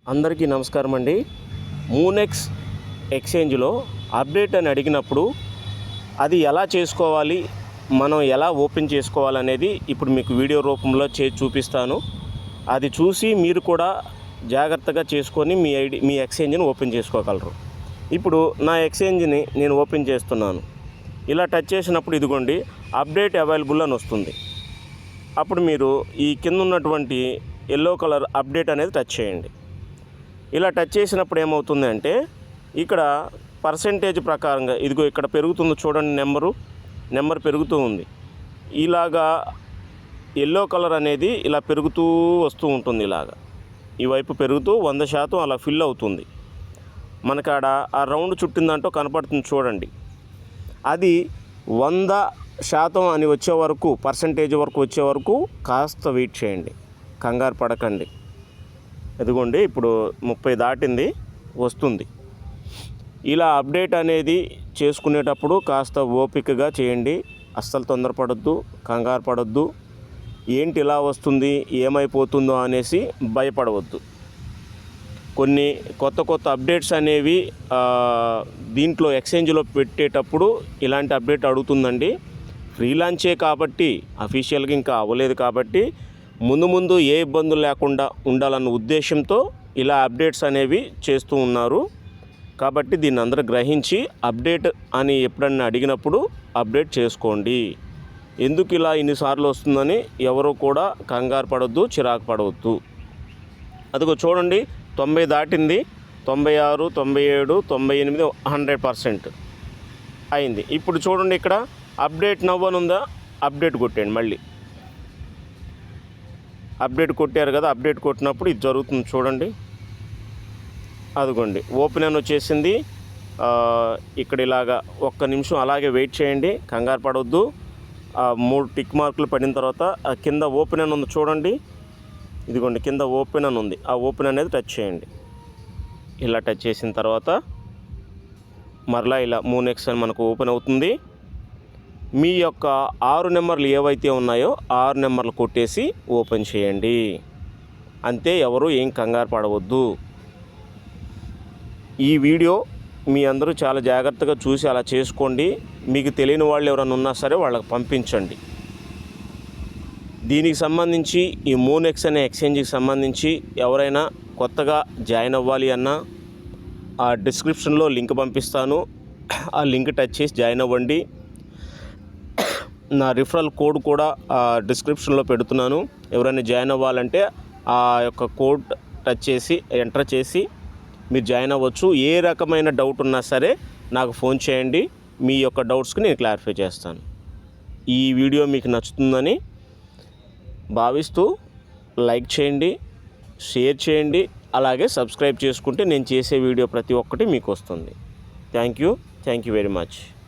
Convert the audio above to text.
అందరికీ నమస్కారం అండి. మూనెక్స్ ఎక్స్చేంజ్లో అప్డేట్ అని అడిగినప్పుడు అది ఎలా చేసుకోవాలి, మనం ఎలా ఓపెన్ చేసుకోవాలనేది ఇప్పుడు మీకు వీడియో రూపంలో చేసి చూపిస్తాను. అది చూసి మీరు కూడా జాగ్రత్తగా చేసుకొని మీ ఎక్స్చేంజ్ని ఓపెన్ చేసుకోగలరు. ఇప్పుడు నా ఎక్స్చేంజ్ని నేను ఓపెన్ చేస్తున్నాను. ఇలా టచ్ చేసినప్పుడు ఇదిగోండి అప్డేట్ అవైలబుల్ అని వస్తుంది. అప్పుడు మీరు ఈ కింద ఉన్నటువంటి ఎల్లో కలర్ అప్డేట్ అనేది టచ్ చేయండి. ఇలా టచ్ చేసినప్పుడు ఏమవుతుంది అంటే ఇక్కడ పర్సెంటేజ్ ప్రకారంగా ఇదిగో ఇక్కడ పెరుగుతుంది చూడండి, నెంబర్ పెరుగుతూ ఉంది. ఇలాగా ఎల్లో కలర్ అనేది ఇలా పెరుగుతూ వస్తూ ఉంటుంది. ఇలాగా ఈ వైపు పెరుగుతూ 100% అలా ఫిల్ అవుతుంది. మనకాడ ఆ రౌండ్ చుట్టిందంటూ కనపడుతుంది చూడండి. అది 100% అని వచ్చే వరకు, పర్సెంటేజ్ వరకు వచ్చే వరకు కాస్త వెయిట్ చేయండి, కంగారు పడకండి. ఎదుగోండి ఇప్పుడు 30 దాటింది, వస్తుంది. ఇలా అప్డేట్ అనేది చేసుకునేటప్పుడు కాస్త ఓపికగా చేయండి. అస్సలు తొందరపడొద్దు, కంగారు పడొద్దు. ఏంటి ఇలా వస్తుంది, ఏమైపోతుందో అనేసి భయపడవద్దు. కొన్ని కొత్త అప్డేట్స్ అనేవి దీంట్లో ఎక్స్చేంజ్లో పెట్టేటప్పుడు ఇలాంటి అప్డేట్ అడుగుతుందండి. ఫ్రీలాంచే కాబట్టి, అఫీషియల్గా ఇంకా అవ్వలేదు కాబట్టి ముందు ఏ ఇబ్బందులు లేకుండా ఉండాలన్న ఉద్దేశంతో ఇలా అప్డేట్స్ అనేవి చేస్తూ ఉన్నారు. కాబట్టి దీన్ని అందరూ గ్రహించి అప్డేట్ అని ఎప్పుడన్నా అడిగినప్పుడు అప్డేట్ చేసుకోండి. ఎందుకు ఇలా ఇన్నిసార్లు వస్తుందని ఎవరు కూడా కంగారు పడవద్దు, చిరాకు పడవద్దు. అదిగో చూడండి 90 దాటింది, 96, 97, 98, 100% అయింది. ఇప్పుడు చూడండి ఇక్కడ అప్డేట్ నవ్వనుందా, అప్డేట్ కొట్టండి. మళ్ళీ అప్డేట్ కొట్టారు కదా, అప్డేట్ కొట్టినప్పుడు ఇది జరుగుతుంది చూడండి. అదిగోండి ఓపెన్ అని వచ్చేసింది. ఇక్కడ ఇలాగా ఒక్క నిమిషం అలాగే వెయిట్ చేయండి, కంగారు పడవద్దు. 3 టిక్ మార్కులు పడిన తర్వాత కింద ఓపెన్ అని ఉంది చూడండి. ఇదిగోండి కింద ఓపెన్ అని ఉంది, ఆ ఓపెన్ అనేది టచ్ చేయండి. ఇలా టచ్ చేసిన తర్వాత మరలా ఇలా మూనెక్స్ అని మనకు ఓపెన్ అవుతుంది. మీ యొక్క 6 నెంబర్లు ఏవైతే ఉన్నాయో 6 నెంబర్లు కొట్టేసి ఓపెన్ చేయండి. అంతే, ఎవరు ఏం కంగారు పడవద్దు. ఈ వీడియో మీ అందరూ చాలా జాగ్రత్తగా చూసి అలా చేసుకోండి. మీకు తెలియని వాళ్ళు ఎవరైనా ఉన్నా సరే వాళ్ళకి పంపించండి. దీనికి సంబంధించి ఈ మూనెక్స్ అనే ఎక్స్చేంజ్కి సంబంధించి ఎవరైనా కొత్తగా జాయిన్ అవ్వాలి అన్నా ఆ డిస్క్రిప్షన్లో లింక్ పంపిస్తాను. ఆ లింక్ టచ్ చేసి జాయిన్ అవ్వండి. నా రిఫరల్ కోడ్ కూడా డిస్క్రిప్షన్లో పెడుతున్నాను. ఎవరైనా జాయిన్ అవ్వాలంటే ఆ యొక్క కోడ్ టచ్ చేసి ఎంటర్ చేసి మీరు జాయిన్ అవ్వచ్చు. ఏ రకమైన డౌట్ ఉన్నా సరే నాకు ఫోన్ చేయండి. మీ యొక్క డౌట్స్కి నేను క్లారిఫై చేస్తాను. ఈ వీడియో మీకు నచ్చుతుందని భావిస్తూ లైక్ చేయండి, షేర్ చేయండి, అలాగే సబ్స్క్రైబ్ చేసుకుంటే నేను చేసే వీడియో ప్రతి ఒక్కటి మీకు వస్తుంది. Thank you very much.